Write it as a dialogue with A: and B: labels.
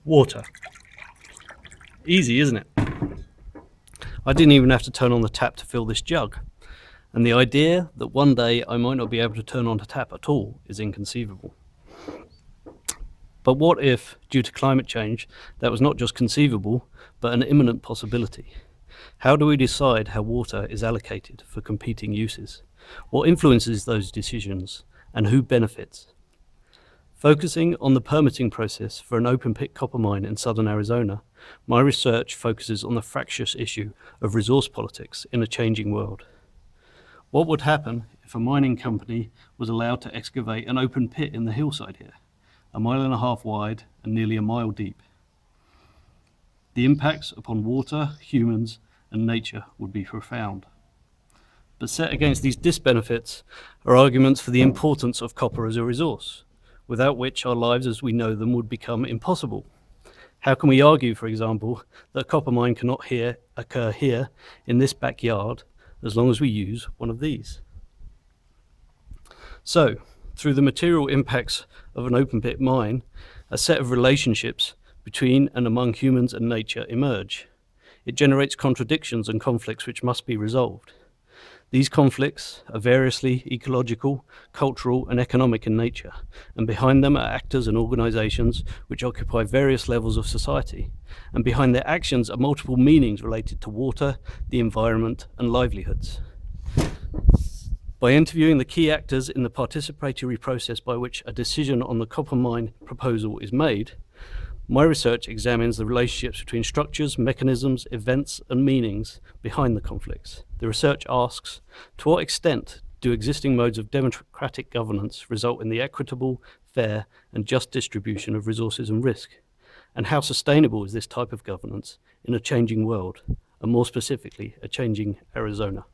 A: Water. Easy, isn't it? I didn't even have to turn on the tap to fill this jug. And the idea that one day I might not be able to turn on the tap at all is inconceivable. But what if, due to climate change, that was not just conceivable, but an imminent possibility? How do we decide how water is allocated for competing uses? What influences those decisions, and who benefits? Focusing on the permitting process for an open-pit copper mine in southern Arizona, my research focuses on the fractious issue of resource politics in a changing world. What would happen if a mining company was allowed to excavate an open pit in the hillside here, 1.5 miles wide and nearly 1 mile deep? The impacts upon water, humans, and nature would be profound. But set against these disbenefits are arguments for the importance of copper as a resource, without which our lives as we know them would become impossible. How can we argue, for example, that a copper mine cannot occur here in this backyard as long as we use one of these? So, through the material impacts of an open pit mine, a set of relationships between and among humans and nature emerge. It generates contradictions and conflicts which must be resolved. These conflicts are variously ecological, cultural, and economic in nature, and behind them are actors and organizations which occupy various levels of society, and behind their actions are multiple meanings related to water, the environment, and livelihoods. By interviewing the key actors in the participatory process by which a decision on the copper mine proposal is made, my research examines the relationships between structures, mechanisms, events, and meanings behind the conflicts. The research asks, to what extent do existing modes of democratic governance result in the equitable, fair, and just distribution of resources and risk? And how sustainable is this type of governance in a changing world, and more specifically, a changing Arizona?